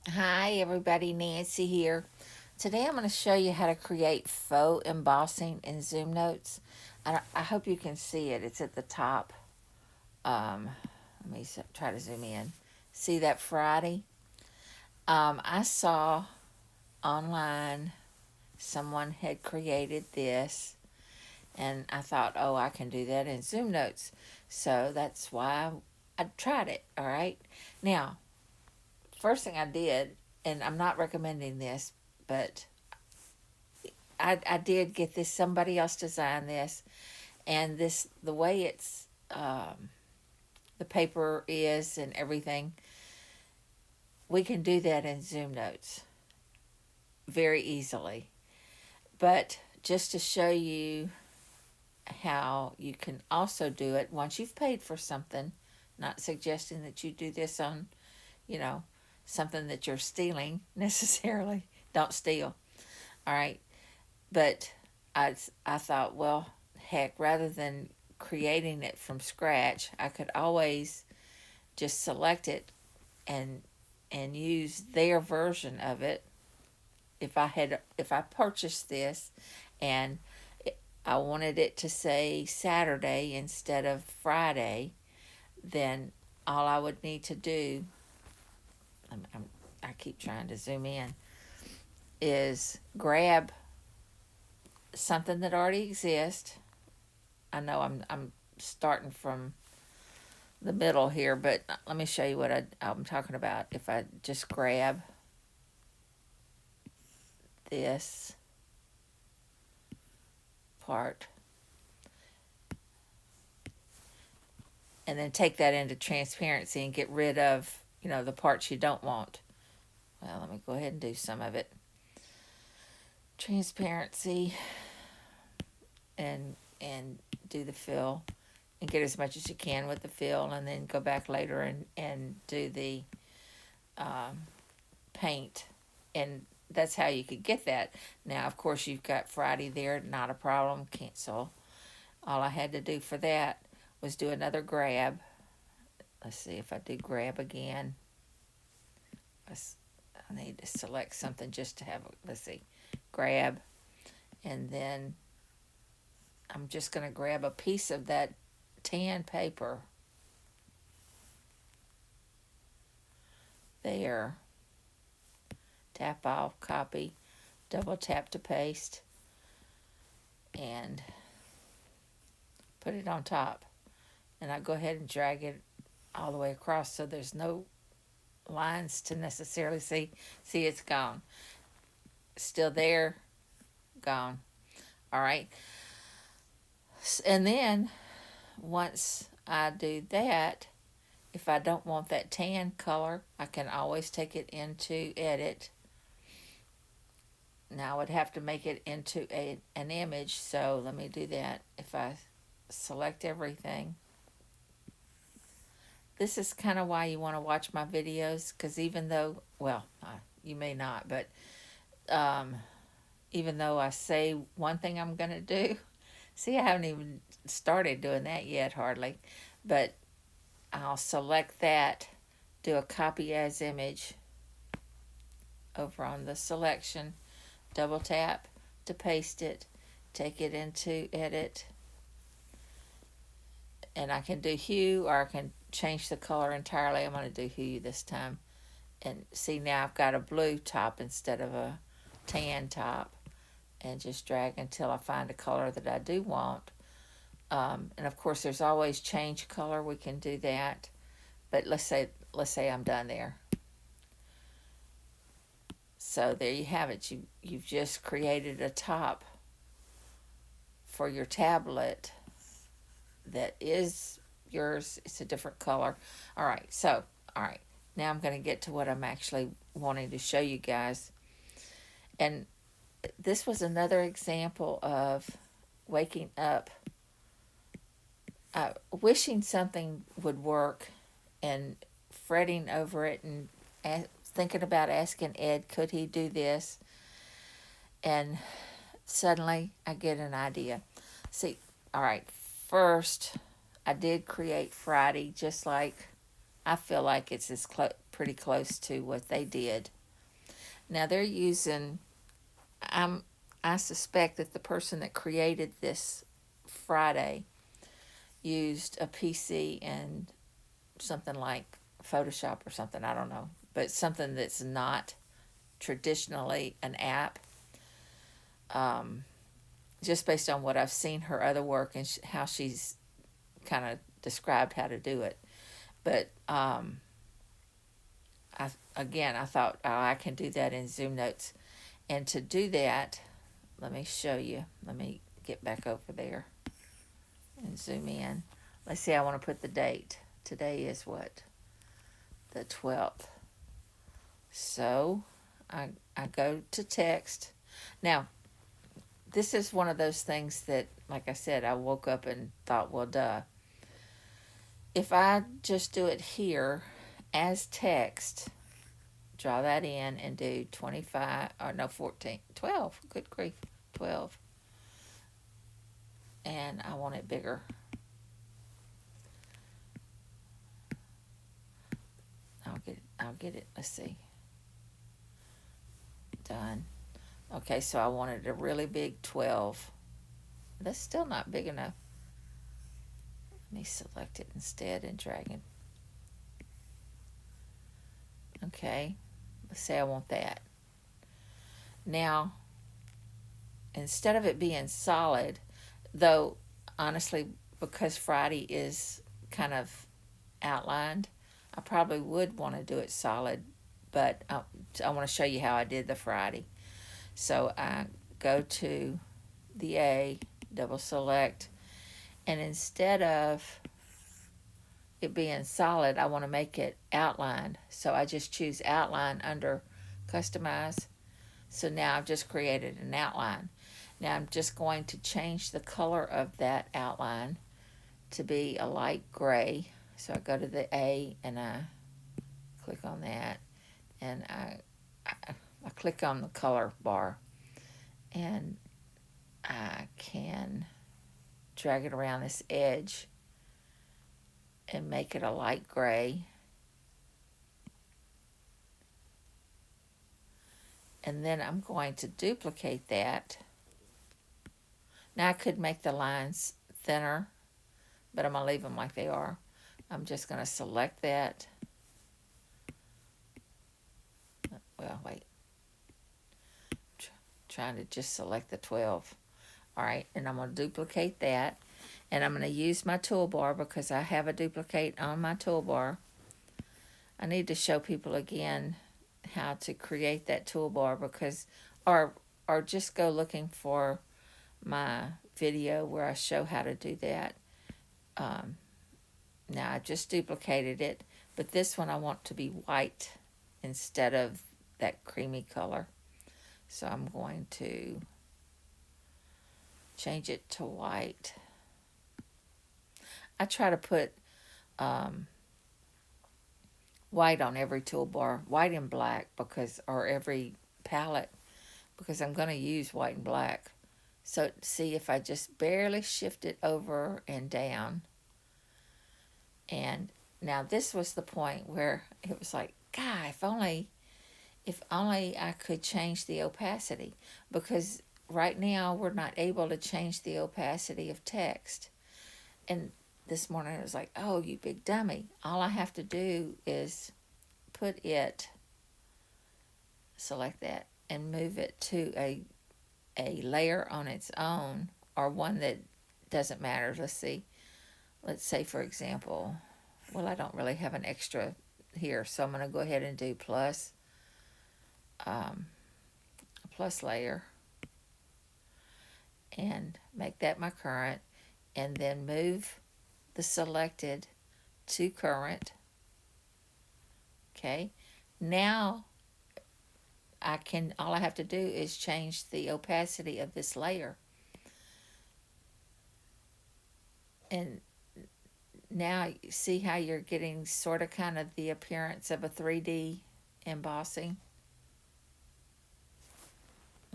Hi everybody, Nancy here. Today I'm going to show you how to create faux embossing in ZoomNotes. I hope you can see it. It's at the top. Let me try to zoom in. See that Friday? I saw online someone had created this, and I thought, oh, I can do that in ZoomNotes. So that's why I tried it. All right. Now, first thing I did, and I'm not recommending this, but I did get this. Somebody else designed this, and the way the paper is and everything. We can do that in Zoom Notes very easily. But just to show you how you can also do it once you've paid for something, not suggesting that you do this on, you know, something that you're stealing necessarily. Don't steal. All right. But I thought, well, heck, rather than creating it from scratch, I could always just select it and use their version of it. If I purchased this and I wanted it to say Saturday instead of Friday, then all I would need to do, I keep trying to zoom in, is grab something that already exists. I know I'm starting from the middle here, but let me show you what I'm talking about. If I just grab this part and then take that into transparency and get rid of, the parts you don't want. Well, let me go ahead and do some of it. Transparency and do the fill and get as much as you can with the fill, and then go back later and do the um, paint. And that's how you could get that. Now, of course, you've got Friday there, not a problem, cancel. All I had to do for that was do another grab. Let's see if I do grab again. I need to select something just to have, let's see, grab. And then I'm just going to grab a piece of that tan paper there. Tap off, copy, double tap to paste, and put it on top. And I go ahead and drag it all the way across so there's no lines to necessarily see. See, it's gone. Still there, gone. All right. And then once I do that, if I don't want that tan color, I can always take it into edit. Now I would have to make it into an image, so let me do that. If I select everything, this is kind of why you want to watch my videos, because even though, well, you may not, but um, even though I say one thing I'm going to do, see, I haven't even started doing that yet, hardly, but I'll select that, do a copy as image over on the selection, double tap to paste it, take it into edit, and I can do hue or I can change the color entirely. I'm going to do hue this time. And see, now I've got a blue top instead of a tan top, and just drag until I find a color that I do want. And of course, there's always change color. We can do that. But let's say I'm done there. So there you have it. You've just created a top for your tablet that is yours. It's a different color. All right. Now I'm going to get to what I'm actually wanting to show you guys. And this was another example of waking up, wishing something would work, and fretting over it, and thinking about asking Ed, could he do this? And suddenly I get an idea. See, all right, first I did create Friday, just like I feel like it's as pretty close to what they did. Now they're using, I suspect that the person that created this Friday used a PC and something like Photoshop or something, I don't know, but something that's not traditionally an app. Just based on what I've seen her other work and how she's kind of described how to do it. But I thought, oh, I can do that in ZoomNotes. And to do that, let me show you. Let me get back over there and zoom in. Let's see, I want to put the date. Today is what? The 12th. So I go to text. Now, this is one of those things that, like I said, I woke up and thought, well, duh. If I just do it here as text, draw that in and do 25, or no, 14, 12, good grief, 12. And I want it bigger. I'll get it, let's see. Done. Okay, so I wanted a really big 12. That's still not big enough. Let me select it instead and drag it. Okay, let's say I want that. Now, instead of it being solid, though, honestly, because Friday is kind of outlined, I probably would want to do it solid, but I want to show you how I did the Friday. So I go to the A, double select, and instead of it being solid, I want to make it outlined. So I just choose outline under customize. So now I've just created an outline. Now I'm just going to change the color of that outline to be a light gray. So I go to the A and I click on that, and I click on the color bar, and I can drag it around this edge and make it a light gray. And then I'm going to duplicate that. Now I could make the lines thinner, but I'm going to leave them like they are. I'm just going to select that. Well, wait. Trying to just select the 12. All right, and I'm going to duplicate that. And I'm going to use my toolbar because I have a duplicate on my toolbar. I need to show people again how to create that toolbar, because, or just go looking for my video where I show how to do that. Now I just duplicated it, but this one I want to be white instead of that creamy color. So I'm going to change it to white. I try to put white on every toolbar, white and black, because, or every palette, because I'm going to use white and black. So see, if I just barely shift it over and down, and now this was the point where it was like, God, if only I could change the opacity, because right now we're not able to change the opacity of text. And this morning it was like, oh, you big dummy. All I have to do is put it, select that, and move it to a layer on its own, or one that doesn't matter. Let's see. Let's say, for example, well, I don't really have an extra here, so I'm going to go ahead and do plus, plus layer, and make that my current, and then move the selected to current. Okay, now all I have to do is change the opacity of this layer. And now you see how you're getting sort of kind of the appearance of a 3D embossing.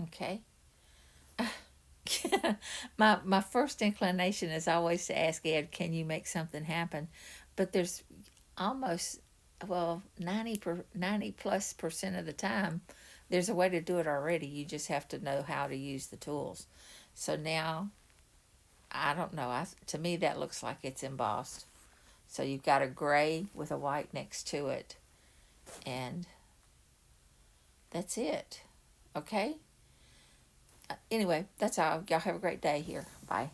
Okay. my first inclination is always to ask Ed, can you make something happen? But there's almost well, 90 plus percent of the time, there's a way to do it already. You just have to know how to use the tools. So now, I don't know. To me, that looks like it's embossed. So you've got a gray with a white next to it, and that's it. Okay? Anyway, that's all. Y'all have a great day here. Bye.